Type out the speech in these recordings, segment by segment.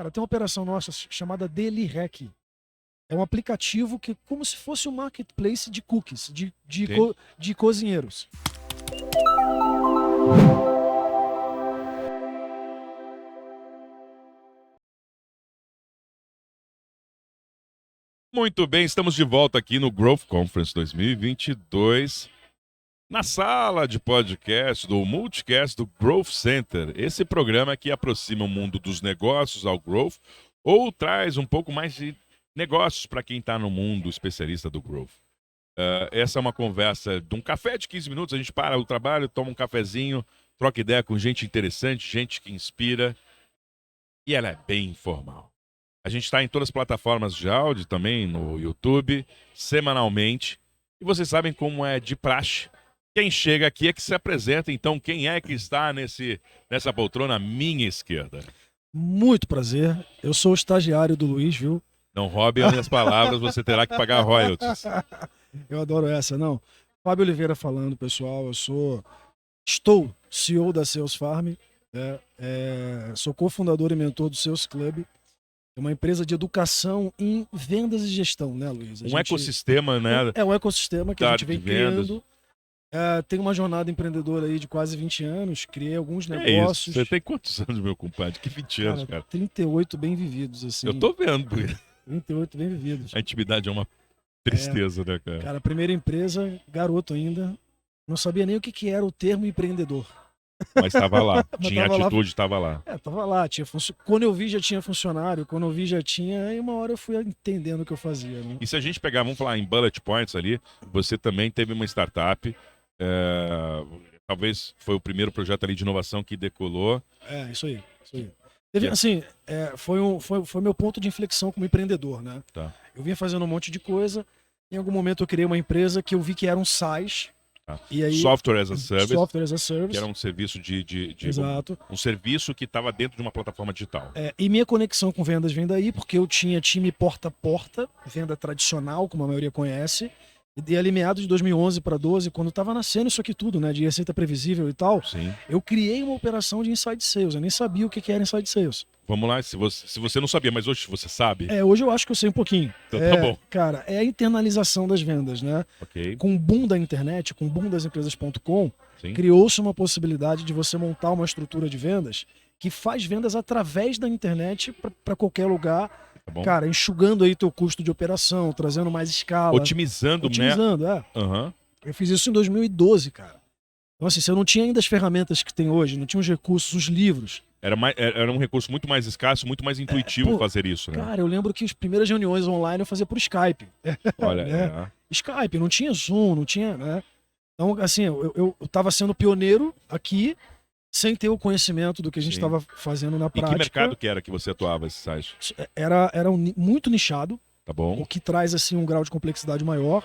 Cara, tem uma operação nossa chamada DeliRec. É um aplicativo que é como se fosse um marketplace de cookies, Sim. de cozinheiros. Muito bem, estamos de volta aqui no Growth Conference 2022, na sala de podcast do Multicast do Growth Center. Esse programa que aproxima o mundo dos negócios ao growth ou traz um pouco mais de negócios para quem está no mundo especialista do growth. Essa é uma conversa de um café de 15 minutos, a gente para o trabalho, toma um cafezinho, troca ideia com gente interessante, gente que inspira, e ela é bem informal. A gente está em todas as plataformas de áudio, também no YouTube, semanalmente. E vocês sabem como é de praxe. Quem chega aqui é que se apresenta. Então, quem é que está nessa poltrona à minha esquerda? Muito prazer. Eu sou o estagiário do Luiz, viu? Não roube as minhas palavras, você terá que pagar royalties. Eu adoro essa, não. Fábio Oliveira falando, pessoal. Estou CEO da Sales Farm. Sou cofundador e mentor do Sales Club. É uma empresa de educação em vendas e gestão, né, Luiz? Ecossistema, né? É um ecossistema que a gente vem de vendas. criando. Tem uma jornada empreendedora aí de quase 20 anos. Criei alguns É negócios. isso. Você tem quantos anos, meu compadre? Que 20 anos, cara? 38 bem vividos, assim. Eu tô vendo. 38 bem vividos. A intimidade é uma tristeza, né, cara? Cara, primeira empresa, garoto ainda. Não sabia nem o que era o termo empreendedor. Mas estava lá. Mas Tinha tava lá. atitude, estava lá. Tava lá. Quando eu vi, já tinha funcionário. Quando eu vi, já tinha. Aí uma hora eu fui entendendo o que eu fazia, né? E se a gente pegar, vamos falar em bullet points ali, você também teve uma startup. Talvez foi o primeiro projeto ali de inovação que decolou. Isso aí. Teve, assim, foi meu ponto de inflexão como empreendedor, né? Tá. Eu vinha fazendo um monte de coisa. Em algum momento eu criei uma empresa que eu vi que era um SaaS. E aí, Software as a Service. Software as a Service. Que era um serviço Exato. Um serviço que estava dentro de uma plataforma digital. E minha conexão com vendas vem daí, porque eu tinha time porta a porta, venda tradicional, como a maioria conhece. E ali meados de 2011 para 2012, quando estava nascendo isso aqui tudo, né, de receita previsível e tal, Sim. eu criei uma operação de inside sales. Eu nem sabia o que era inside sales. Vamos lá, se você não sabia, mas hoje você sabe. Hoje eu acho que eu sei um pouquinho. Então tá bom. Cara, é a internalização das vendas, né? Ok. Com o boom da internet, com o boom das empresas.com, Sim. criou-se uma possibilidade de você montar uma estrutura de vendas que faz vendas através da internet para qualquer lugar. Tá bom. Cara, enxugando aí teu custo de operação, trazendo mais escala. Otimizando, né? Uhum. Eu fiz isso em 2012, cara. Então, assim, você não tinha ainda as ferramentas que tem hoje, não tinha os recursos, os livros. Era um recurso muito mais escasso, muito mais intuitivo fazer isso, né? Cara, eu lembro que as primeiras reuniões online eu fazia por Skype. Olha, Skype, não tinha Zoom, não tinha, né? Então, assim, eu tava sendo pioneiro aqui, sem ter o conhecimento do que a gente estava fazendo na prática. E que mercado que era que você atuava, esse site? Era muito nichado. Tá bom. O que traz, assim, um grau de complexidade maior.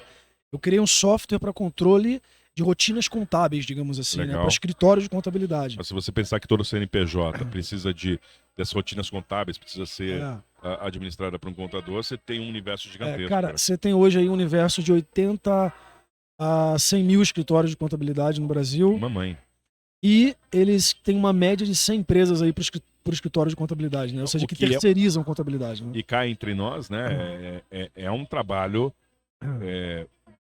Eu criei um software para controle de rotinas contábeis, digamos assim, né? Para escritório de contabilidade. Mas se você pensar que todo CNPJ precisa dessas rotinas contábeis, precisa ser administrada por um contador, você tem um universo gigantesco. Cara, você tem hoje aí um universo de 80 a 100 mil escritórios de contabilidade no Brasil. Mamãe. E eles têm uma média de 100 empresas aí por escritório de contabilidade, né? Ou seja, que terceirizam contabilidade. Né? E cá entre nós, né? É um trabalho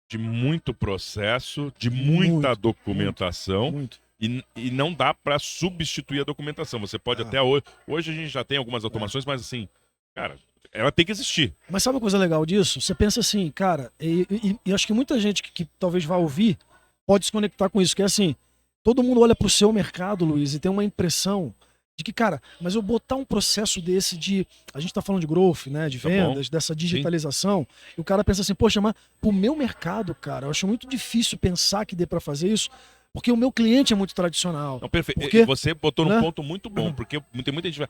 de muito processo, de muita documentação. Muito. E não dá para substituir a documentação. Você pode até hoje. Hoje a gente já tem algumas automações, mas assim, cara, ela tem que existir. Mas sabe uma coisa legal disso? Você pensa assim, cara, e acho que muita gente que talvez vá ouvir pode se conectar com isso, que é assim, todo mundo olha pro seu mercado, Luiz, e tem uma impressão de que, cara, mas eu botar um processo desse de... A gente tá falando de growth, né? De vendas, dessa digitalização. Sim. E o cara pensa assim, poxa, mas pro meu mercado, cara, eu acho muito difícil pensar que dê para fazer isso, porque o meu cliente é muito tradicional. Não, perfeito. Porque, você botou num ponto muito bom, porque tem muita gente...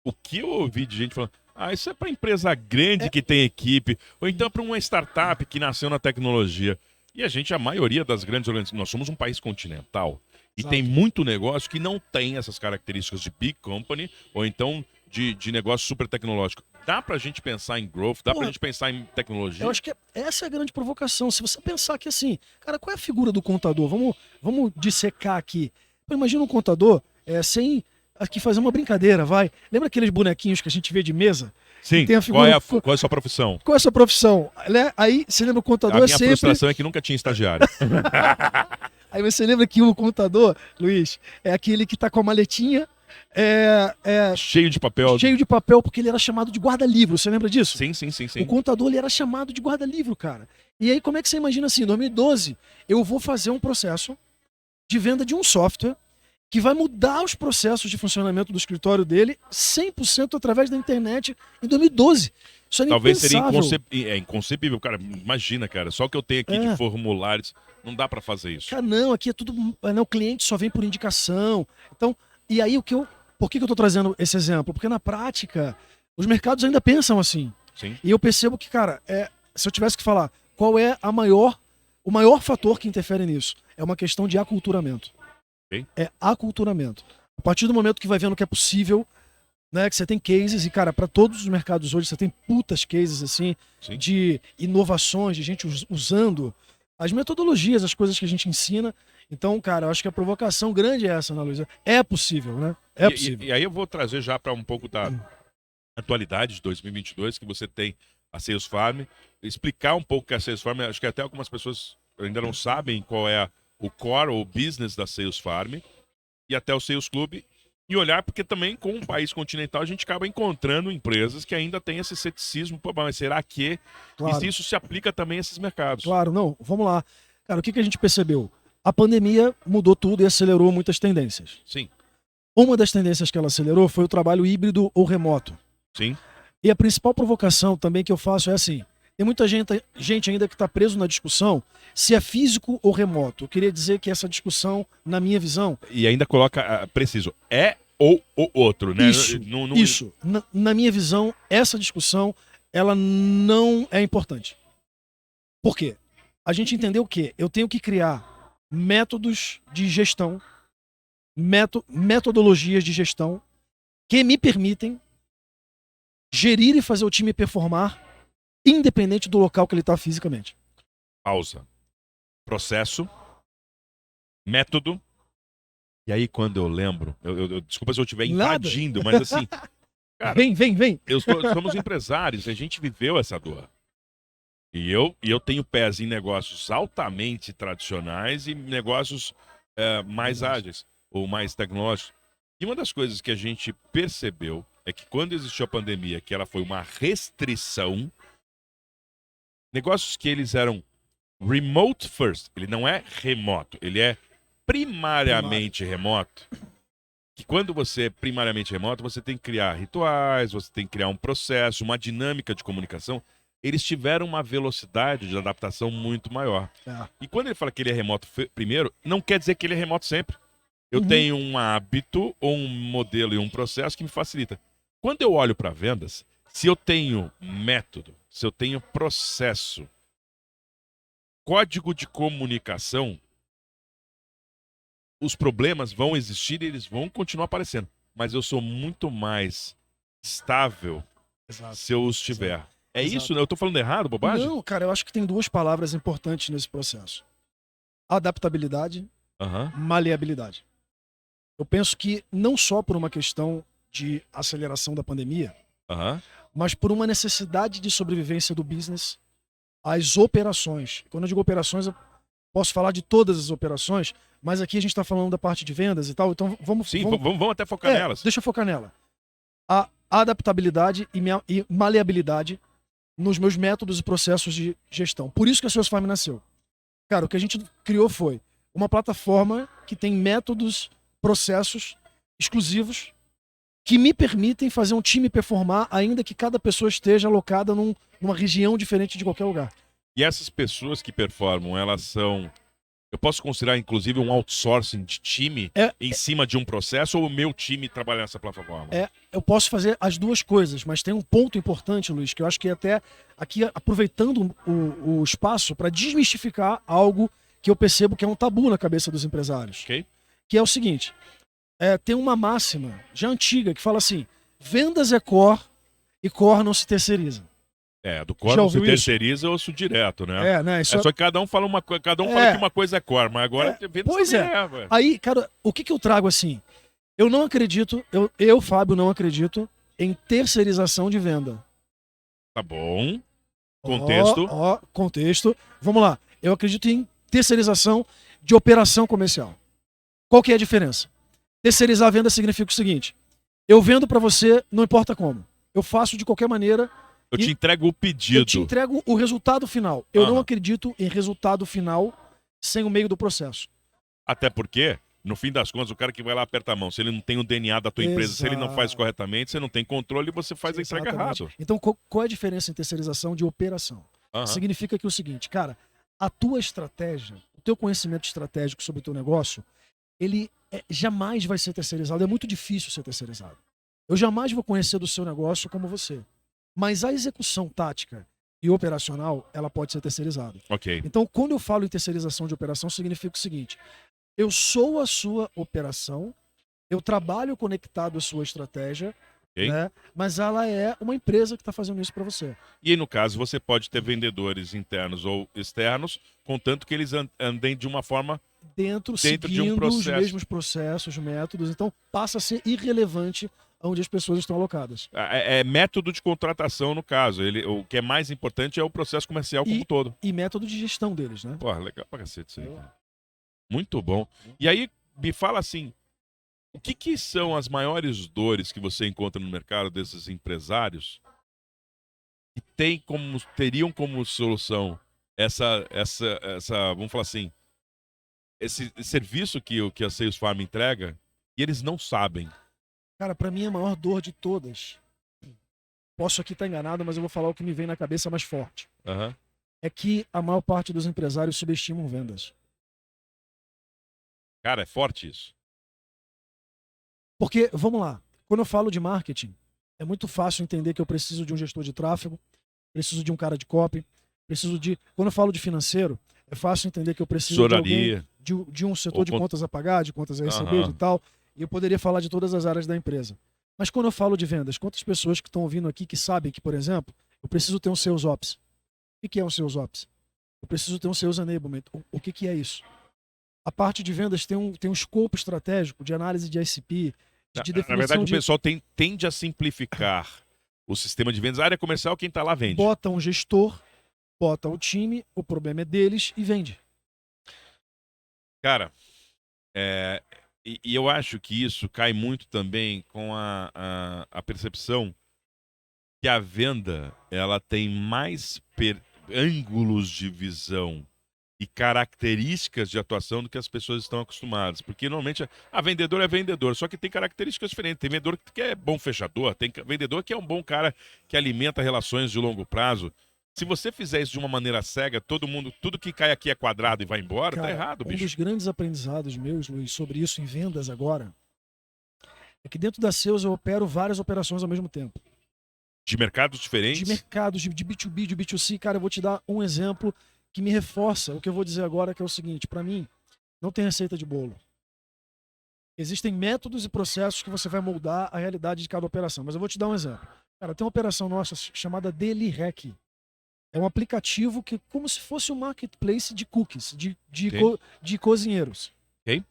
O que eu ouvi de gente falando, isso é para empresa grande que tem equipe, ou então para uma startup que nasceu na tecnologia. E a maioria das grandes organizações, nós somos um país continental. E tem muito negócio que não tem essas características de big company, ou então de negócio super tecnológico. Dá pra gente pensar em growth, dá pra gente pensar em tecnologia? Eu acho que essa é a grande provocação. Se você pensar que assim, cara, qual é a figura do contador? Vamos dissecar aqui. Imagina um contador sem aqui fazer uma brincadeira, vai. Lembra aqueles bonequinhos que a gente vê de mesa? Sim, Tem a figura... qual é a sua profissão? Qual é a sua profissão? Né? Aí você lembra o contador A minha sempre... frustração é que nunca tinha estagiário. Aí você lembra que o contador, Luiz, é aquele que tá com a maletinha Cheio de papel. cheio de papel, porque ele era chamado de guarda-livro. Você lembra disso? Sim, sim, sim, O sim. contador ele era chamado de guarda-livro, cara. E aí, como é que você imagina assim? Em 2012, eu vou fazer um processo de venda de um software que vai mudar os processos de funcionamento do escritório dele 100% através da internet em 2012. Isso era Talvez seria impensável. inconcebível. Cara, imagina, cara. Só o que eu tenho aqui de formulários, não dá pra fazer isso. Cara, não, aqui é tudo. Não, o cliente só vem por indicação. Então, e aí por que eu tô trazendo esse exemplo? Porque na prática, os mercados ainda pensam assim. Sim. E eu percebo que, cara, se eu tivesse que falar qual é o maior fator que interfere nisso, é uma questão de aculturamento. Ok. É aculturamento. A partir do momento que vai vendo que é possível, né, que você tem cases, e, cara, para todos os mercados hoje, você tem putas cases, assim, Sim. de inovações, de gente usando as metodologias, as coisas que a gente ensina. Então, cara, eu acho que a provocação grande é essa, Ana Luísa. É possível, né? É possível. E aí eu vou trazer já para um pouco da atualidade de 2022, que você tem a Sales Farm, explicar um pouco o que é a Sales Farm. Acho que até algumas pessoas ainda não sabem qual é o core ou business da Sales Farm, e até o Sales Club, e olhar, porque também com um país continental a gente acaba encontrando empresas que ainda têm esse ceticismo, pô, mas será que? Claro. E se isso se aplica também a esses mercados? Claro, não. Vamos lá. Cara, o que a gente percebeu? A pandemia mudou tudo e acelerou muitas tendências. Sim. Uma das tendências que ela acelerou foi o trabalho híbrido ou remoto. Sim. E a principal provocação também que eu faço é assim: tem muita gente ainda que está preso na discussão se é físico ou remoto. Eu queria dizer que essa discussão, na minha visão... E ainda coloca, preciso, é ou o outro, né? Isso. Na minha visão, essa discussão, ela não é importante. Por quê? A gente entendeu que eu tenho que criar métodos de gestão, metodologias de gestão que me permitem gerir e fazer o time performar independente do local que ele está fisicamente. Pausa. Processo. Método. E aí, quando eu lembro... desculpa se eu estiver invadindo, mas assim... Cara, vem. Somos empresários, a gente viveu essa dor. E eu tenho pés em negócios altamente tradicionais e negócios mais ágeis ou mais tecnológicos. E uma das coisas que a gente percebeu é que quando existiu a pandemia, que ela foi uma restrição, negócios que eles eram remote first, ele não é remoto, ele é primariamente remoto. Que quando você é primariamente remoto, você tem que criar rituais, você tem que criar um processo, uma dinâmica de comunicação. Eles tiveram uma velocidade de adaptação muito maior. E quando ele fala que ele é remoto primeiro, não quer dizer que ele é remoto sempre. Eu tenho um hábito, ou um modelo e um processo que me facilita. Quando eu olho para vendas, se eu tenho método, se eu tenho processo, código de comunicação, os problemas vão existir e eles vão continuar aparecendo. Mas eu sou muito mais estável se eu os tiver. É isso? Eu tô falando errado, bobagem? Não, cara, eu acho que tem duas palavras importantes nesse processo: adaptabilidade, maleabilidade. Eu penso que não só por uma questão de aceleração da pandemia, mas por uma necessidade de sobrevivência do business, as operações. Quando eu digo operações, eu posso falar de todas as operações, mas aqui a gente está falando da parte de vendas e tal, então vamos até focar nelas. Deixa eu focar nela. A adaptabilidade e maleabilidade nos meus métodos e processos de gestão. Por isso que a Sales Farm nasceu. Cara, o que a gente criou foi uma plataforma que tem métodos, processos exclusivos que me permitem fazer um time performar, ainda que cada pessoa esteja alocada numa região diferente de qualquer lugar. E essas pessoas que performam, elas são... Eu posso considerar, inclusive, um outsourcing de time em cima de um processo, ou o meu time trabalhar nessa plataforma? Eu posso fazer as duas coisas, mas tem um ponto importante, Luiz, que eu acho que até aqui, aproveitando o espaço para desmistificar algo que eu percebo que é um tabu na cabeça dos empresários. Okay. Que é o seguinte, tem uma máxima já antiga que fala assim: vendas é core e core não se terceiriza. Do core não se terceiriza, eu ouço direto, né? Só que cada um fala fala que uma coisa é core, mas agora vendas pois é. Aí, cara, o que eu trago assim? Eu não acredito, eu, Fábio, não acredito em terceirização de venda. Tá bom. Contexto. Contexto. Vamos lá. Eu acredito em terceirização de operação comercial. Qual que é a diferença? Terceirizar a venda significa o seguinte: eu vendo para você, não importa como. Eu faço de qualquer maneira. Eu te entrego o pedido. Eu te entrego o resultado final. Eu não Aham. acredito em resultado final sem o meio do processo. Até porque, no fim das contas, o cara que vai lá aperta a mão, se ele não tem o DNA da tua empresa, se ele não faz Exato. corretamente, você não tem controle e você faz a entrega Exatamente. errado. Então, qual é a diferença em terceirização de operação? Aham. Significa que é o seguinte, cara, a tua estratégia, o teu conhecimento estratégico sobre o teu negócio, ele jamais vai ser terceirizado. É muito difícil ser terceirizado. Eu jamais vou conhecer do seu negócio como você. Mas a execução tática e operacional, ela pode ser terceirizada. Ok. Então, quando eu falo em terceirização de operação, significa o seguinte: eu sou a sua operação, eu trabalho conectado à sua estratégia, Ok. né? Mas ela é uma empresa que está fazendo isso para você. E aí, no caso, você pode ter vendedores internos ou externos, contanto que eles andem de uma forma Dentro de um seguindo os processo. mesmos processos, métodos. Então, passa a ser irrelevante onde as pessoas estão alocadas. É método de contratação, no caso. O que é mais importante é o processo comercial como um todo. E método de gestão deles, né? Porra, legal pra cacete isso aí, cara. Muito bom. E aí, me fala assim, o que são as maiores dores que você encontra no mercado desses empresários que teriam como solução essa, vamos falar assim, esse serviço que a Sales Farm entrega e eles não sabem? Cara, para mim a maior dor de todas, posso aqui estar enganado, mas eu vou falar o que me vem na cabeça mais forte, Aham. é que a maior parte dos empresários subestimam vendas. Cara, é forte isso. Porque, vamos lá, quando eu falo de marketing, é muito fácil entender que eu preciso de um gestor de tráfego, preciso de um cara de copy, preciso de... Quando eu falo de financeiro, é fácil entender que eu preciso de alguém Tesouraria. de um setor de Ou contas a pagar, de contas a receber, Aham. de tal, e eu poderia falar de todas as áreas da empresa. Mas quando eu falo de vendas, quantas pessoas que estão ouvindo aqui que sabem que, por exemplo, eu preciso ter um Sales Ops? O que é um Sales Ops? Eu preciso ter um Sales Enablement. O que é isso? A parte de vendas tem um escopo estratégico de análise de ICP, de Na verdade, definição o de... pessoal tende a simplificar o sistema de vendas. A área comercial, quem tá lá vende. Bota um gestor, bota o time, o problema é deles e vende. Cara, e eu acho que isso cai muito também com a percepção que a venda ela tem mais ângulos de visão e características de atuação do que as pessoas estão acostumadas. Porque normalmente a vendedor é vendedor, só que tem características diferentes. Tem vendedor que é bom fechador, tem vendedor que é um bom cara que alimenta relações de longo prazo. Se você fizer isso de uma maneira cega, todo mundo, tudo que cai aqui é quadrado e vai embora, Cara, tá errado, um bicho. dos grandes aprendizados meus, Luiz, sobre isso em vendas agora, é que dentro da Sales eu opero várias operações ao mesmo tempo. De mercados diferentes. De mercados, de B2B, de B2C. Cara, eu vou te dar um exemplo que me reforça o que eu vou dizer agora, que é o seguinte: para mim, não tem receita de bolo. Existem métodos e processos que você vai moldar a realidade de cada operação. Mas eu vou te dar um exemplo. Cara, tem uma operação nossa chamada DeliRec. É um aplicativo que é como se fosse um marketplace de cookies, Ok. de cozinheiros. Ok?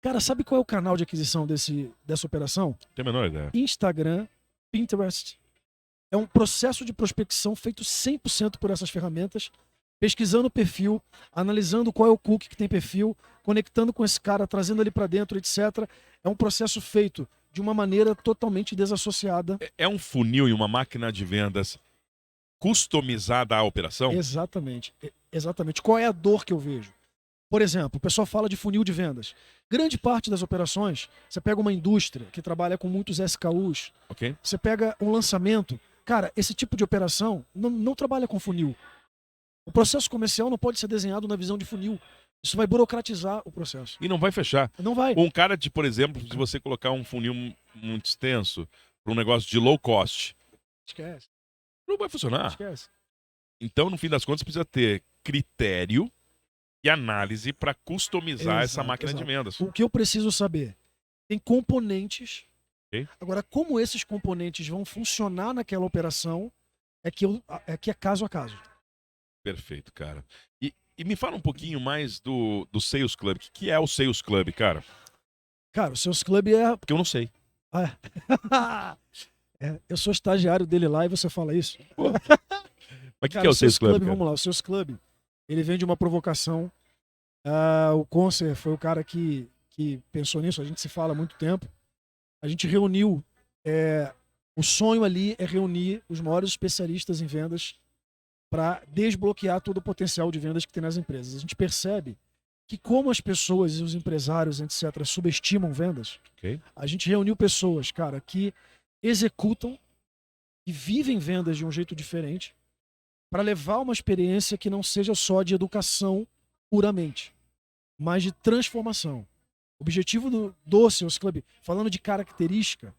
Cara, sabe qual é o canal de aquisição dessa operação? Tem a menor ideia. Instagram, Pinterest. É um processo de prospecção feito 100% por essas ferramentas, pesquisando o perfil, analisando qual é o cookie que tem perfil, conectando com esse cara, trazendo ele para dentro, etc. É um processo feito de uma maneira totalmente desassociada. É um funil e uma máquina de vendas customizada à operação? Exatamente. Exatamente. Qual é a dor que eu vejo? Por exemplo, o pessoal fala de funil de vendas. Grande parte das operações, você pega uma indústria que trabalha com muitos SKUs, Ok? você pega um lançamento. Cara, esse tipo de operação não trabalha com funil. O processo comercial não pode ser desenhado na visão de funil. Isso vai burocratizar o processo. E não vai fechar. Não vai. Um cara de, por exemplo, se você colocar um funil muito extenso para um negócio de low cost, Esquece. não vai funcionar. Esquece. Então, no fim das contas, precisa ter critério e análise para customizar essa Exato, máquina de exato. vendas. O que eu preciso saber? Tem componentes. Ok? Agora, como esses componentes vão funcionar naquela operação é que é caso a caso. Perfeito, cara. E me fala um pouquinho mais do Sales Club. O que é o Sales Club, cara? Cara, o Seus Club é... Porque eu não sei. Ah, eu sou estagiário dele lá e você fala isso? Pô. Mas o que Cara, é o o Sales Seus Club, Club, cara? vamos lá, o Seus Club, ele vem de uma provocação. O Concer foi o cara que pensou nisso, a gente se fala há muito tempo. A gente reuniu, o sonho ali é reunir os maiores especialistas em vendas para desbloquear todo o potencial de vendas que tem nas empresas. A gente percebe que como as pessoas e os empresários, etc., subestimam vendas, Ok. a gente reuniu pessoas, cara, que executam e vivem vendas de um jeito diferente para levar uma experiência que não seja só de educação puramente, mas de transformação. O objetivo do Sales Club, falando de característica,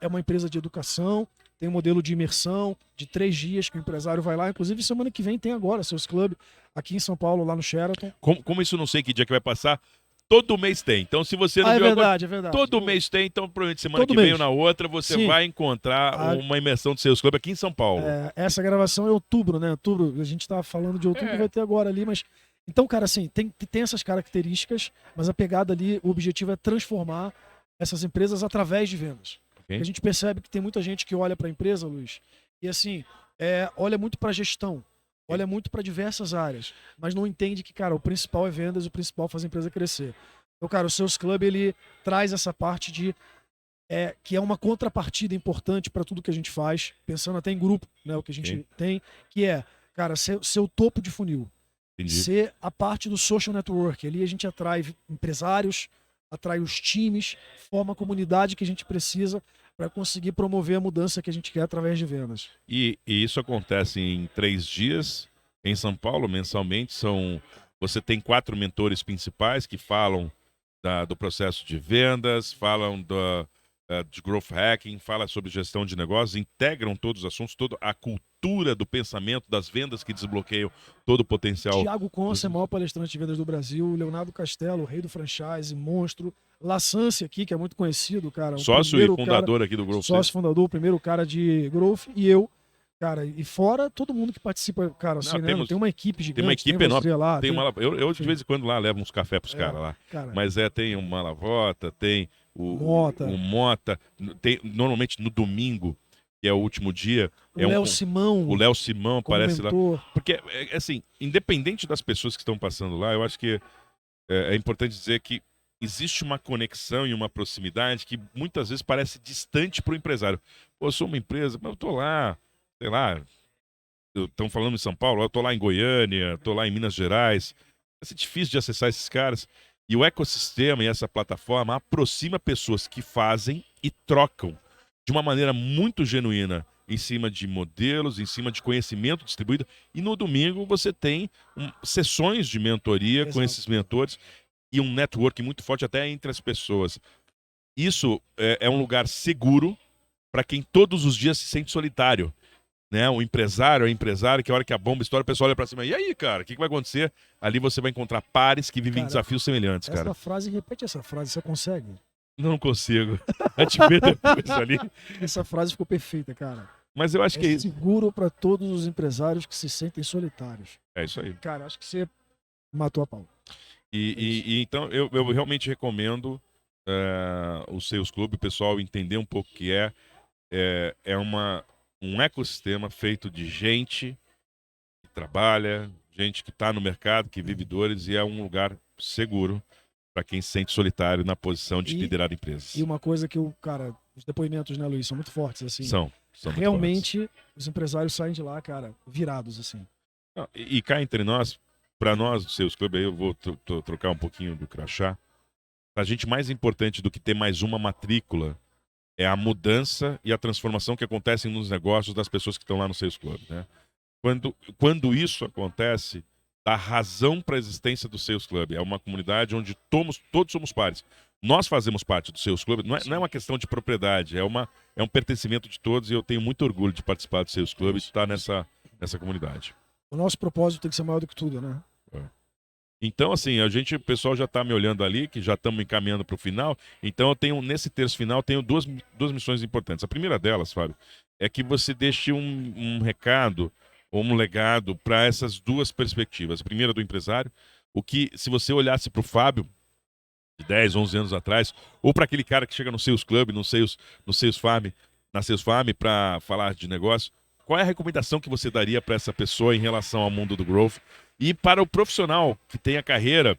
é uma empresa de educação, tem um modelo de imersão de 3 dias que o empresário vai lá. Inclusive, semana que vem tem agora Sales Club aqui em São Paulo, lá no Sheraton. Como isso não sei que dia que vai passar, todo mês tem. Então, se você não É viu agora, verdade, é verdade. todo mês tem. Então, provavelmente semana Todo que vem ou mês. na outra, você Sim. vai encontrar uma imersão do Sales Club aqui em São Paulo. Essa gravação é outubro, né? Outubro, a gente tá falando de outubro, vai ter agora ali, mas... Então, cara, assim, tem essas características, mas a pegada ali, o objetivo é transformar essas empresas através de vendas. Ok. A gente percebe que tem muita gente que olha para a empresa, Luiz, e assim, olha muito para gestão, olha muito para diversas áreas, mas não entende que, cara, o principal é vendas, o principal faz a empresa crescer. Então, cara, o Sales Club, ele traz essa parte que é uma contrapartida importante para tudo que a gente faz, pensando até em grupo, né, o que a gente tem, que é, cara, ser o topo de funil. Entendi. Ser a parte do social network. Ali a gente atrai empresários, atrai os times, forma a comunidade que a gente precisa para conseguir promover a mudança que a gente quer através de vendas. E isso acontece em 3 dias em São Paulo, mensalmente. Você tem 4 mentores principais que falam do processo de vendas, falam de growth hacking, falam sobre gestão de negócios, integram todos os assuntos, toda a cultura do pensamento das vendas que desbloqueiam todo o potencial. Tiago Conce, maior palestrante de vendas do Brasil, Leonardo Castelo, o rei do franchise, monstro, Lassance aqui, que é muito conhecido, cara. Sócio e fundador aqui do Growth. Sócio fundador, o primeiro cara de Growth, e eu, cara, e fora todo mundo que participa, cara, assim, né? Tem uma equipe gigante. Tem uma equipe enorme. Lá, eu de vez em quando lá levo uns cafés pros caras lá. Cara, mas tem o Malavota, tem o Mota, tem, normalmente no domingo, que é o último dia. O Léo Simão aparece mentor. lá. Porque, assim, independente das pessoas que estão passando lá, eu acho que é importante dizer que existe uma conexão e uma proximidade que muitas vezes parece distante para o empresário. Pô, eu sou uma empresa, mas eu tô lá, sei lá, estão falando em São Paulo, eu tô lá em Goiânia, tô lá em Minas Gerais. Vai ser difícil de acessar esses caras. E o ecossistema e essa plataforma aproxima pessoas que fazem e trocam de uma maneira muito genuína em cima de modelos, em cima de conhecimento distribuído. E no domingo você tem sessões de mentoria com esses mentores e um network muito forte até entre as pessoas. Isso é um lugar seguro para quem todos os dias se sente solitário. Né? O empresário, a empresária, que a hora que a bomba estoura, o pessoal olha pra cima. E aí, cara, o que vai acontecer? Ali você vai encontrar pares que vivem desafios semelhantes, cara. Repete essa frase, você consegue? Não consigo. A te ver depois ali. Essa frase ficou perfeita, cara. Mas eu acho que é isso. Seguro para todos os empresários que se sentem solitários. É isso aí. Cara, acho que você matou a pau. E então eu realmente recomendo o Sales Club, o pessoal entender um pouco o que é um ecossistema feito de gente que trabalha, gente que está no mercado, que vive dores, e é um lugar seguro para quem se sente solitário na posição de liderar empresas. E uma coisa que os depoimentos, né, Luiz, são muito fortes, assim. São realmente muito fortes. Os empresários saem de lá, cara, virados, assim. Não, e cá entre nós, para nós, os Sales Club, aí eu vou trocar um pouquinho do crachá. A gente, mais importante do que ter mais uma matrícula é a mudança e a transformação que acontecem nos negócios das pessoas que estão lá no Sales Club, né? Quando isso acontece, dá razão para a existência do Sales Club. É uma comunidade onde todos somos pares. Nós fazemos parte do Sales Club. Não é uma questão de propriedade, é um pertencimento de todos, e eu tenho muito orgulho de participar do Sales Club e de estar nessa comunidade. O nosso propósito tem que ser maior do que tudo, né? Então, assim, o pessoal já está me olhando ali, que já estamos encaminhando para o final. Então, eu tenho, nesse terço final, tenho duas missões importantes. A primeira delas, Fábio, é que você deixe um recado ou um legado para essas duas perspectivas. A primeira do empresário, se você olhasse para o Fábio, de 10, 11 anos atrás, ou para aquele cara que chega no Sales Club, no Sales Farm, na Sales Farm para falar de negócio, qual é a recomendação que você daria para essa pessoa em relação ao mundo do growth? E para o profissional que tem a carreira,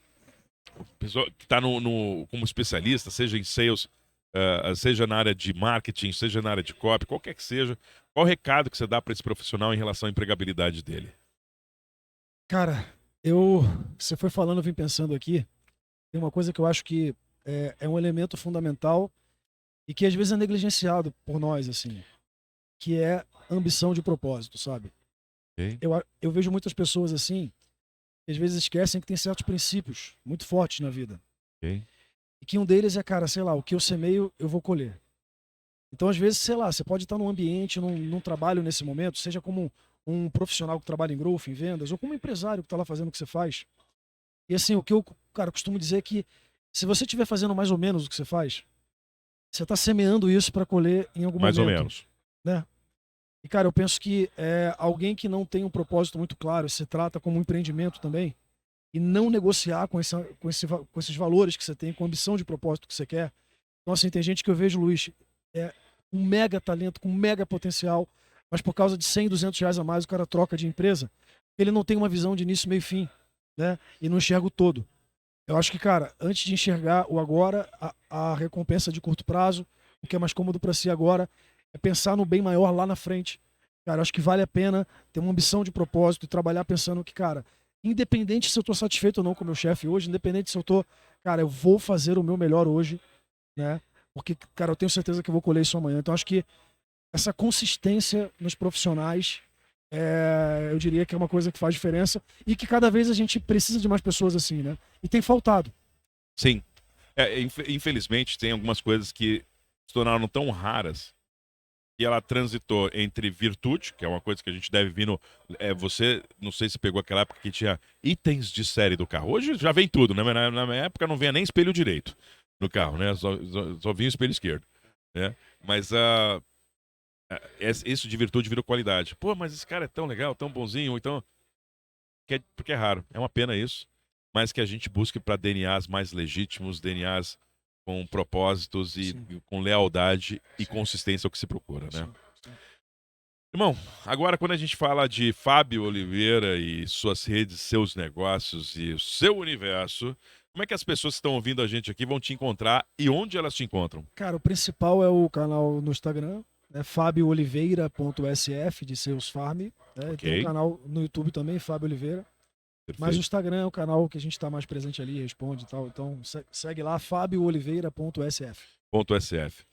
pessoa que está como especialista, seja em sales, seja na área de marketing, seja na área de copy, qualquer que seja, qual o recado que você dá para esse profissional em relação à empregabilidade dele? Cara, você foi falando, eu vim pensando aqui, tem uma coisa que eu acho que é um elemento fundamental e que às vezes é negligenciado por nós, assim, que é ambição de propósito, sabe? Okay. Eu vejo muitas pessoas assim, que às vezes esquecem que tem certos princípios muito fortes na vida. Okay. E que um deles é, cara, sei lá, o que eu semeio, eu vou colher. Então, às vezes, sei lá, você pode estar num ambiente, num trabalho nesse momento, seja como um profissional que trabalha em growth, em vendas, ou como um empresário que está lá fazendo o que você faz. E assim, o que eu, cara, costumo dizer é que se você estiver fazendo mais ou menos o que você faz, você está semeando isso para colher em algum mais momento. Mais ou menos. Né? E, cara, eu penso que alguém que não tem um propósito muito claro, se trata como um empreendimento também, e não negociar com esses valores que você tem, com a ambição de propósito que você quer. Então, assim, tem gente que eu vejo, Luiz, um mega talento, com um mega potencial, mas por causa de 100, 200 reais a mais, o cara troca de empresa. Ele não tem uma visão de início, meio e fim, né? E não enxerga o todo. Eu acho que, cara, antes de enxergar o agora, a recompensa de curto prazo, o que é mais cômodo para si agora, é pensar no bem maior lá na frente. Cara, eu acho que vale a pena ter uma ambição de propósito e trabalhar pensando que, cara, independente se eu tô satisfeito ou não com o meu chefe hoje, independente se eu tô, cara, eu vou fazer o meu melhor hoje, né? Porque, cara, eu tenho certeza que eu vou colher isso amanhã. Então, acho que essa consistência nos profissionais, eu diria que é uma coisa que faz diferença e que cada vez a gente precisa de mais pessoas assim, né? E tem faltado. Sim. Infelizmente, tem algumas coisas que se tornaram tão raras que ela transitou entre virtude, que é uma coisa que a gente deve vir no... você, não sei se pegou aquela época que tinha itens de série do carro. Hoje já vem tudo, né? Mas na minha época não vinha nem espelho direito no carro, né? Só vinha o espelho esquerdo, né? Mas isso de virtude virou qualidade. Pô, mas esse cara é tão legal, tão bonzinho, então... Porque é raro, é uma pena isso. Mas que a gente busque para DNAs mais legítimos, DNAs com propósitos e com lealdade e consistência ao que se procura, né? Sim. Irmão, agora quando a gente fala de Fábio Oliveira e suas redes, seus negócios e o seu universo, como é que as pessoas que estão ouvindo a gente aqui vão te encontrar e onde elas te encontram? Cara, o principal é o canal no Instagram, fabiooliveira.sf de Sales Farm. Okay. Tem um canal no YouTube também, Fábio Oliveira. Perfeito. Mas o Instagram é o canal que a gente está mais presente ali, responde e tal. Então segue lá, fabiooliveira.sf. .sf.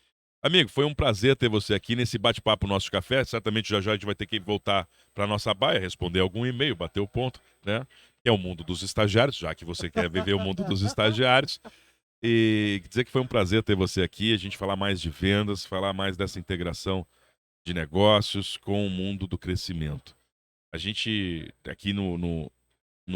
Amigo, foi um prazer ter você aqui nesse bate-papo nosso de café. Certamente já a gente vai ter que voltar para nossa baia, responder algum e-mail, bater o ponto, né? Que é o mundo dos estagiários, já que você quer viver o mundo dos estagiários. E dizer que foi um prazer ter você aqui, a gente falar mais de vendas, falar mais dessa integração de negócios com o mundo do crescimento. A gente aqui no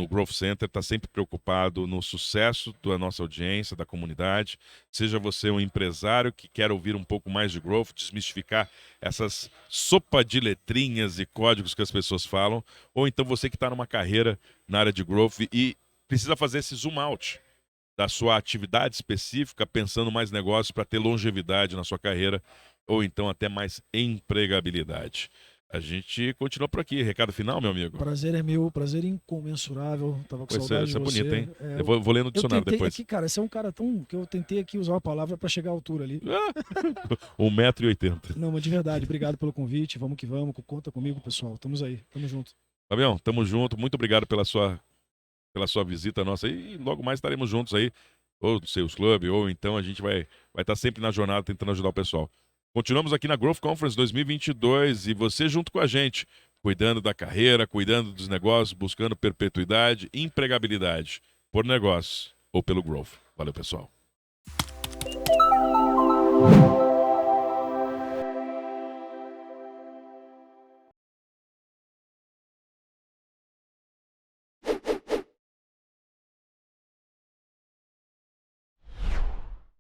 Growth Center está sempre preocupado no sucesso da nossa audiência, da comunidade. Seja você um empresário que quer ouvir um pouco mais de growth, desmistificar essas sopa de letrinhas e códigos que as pessoas falam, ou então você que está numa carreira na área de growth e precisa fazer esse zoom out da sua atividade específica, pensando mais negócios para ter longevidade na sua carreira, ou então até mais empregabilidade. A gente continua por aqui. Recado final, meu amigo? Prazer é meu, prazer incomensurável. Tava com saudade de você. Isso é bonito, hein? Eu vou ler no dicionário depois. Aqui, cara, você é um cara tão... que eu tentei aqui usar uma palavra para chegar à altura ali. 1,80 m. Não, mas de verdade, obrigado pelo convite. Vamos que vamos. Conta comigo, pessoal. Tamo aí. Tamo junto. Fabião, tamo junto. Muito obrigado pela sua visita nossa. E logo mais estaremos juntos aí. Ou no Sales Club, ou então a gente vai estar sempre na jornada tentando ajudar o pessoal. Continuamos aqui na Growth Conference 2022 e você junto com a gente, cuidando da carreira, cuidando dos negócios, buscando perpetuidade, empregabilidade, por negócio ou pelo growth. Valeu, pessoal.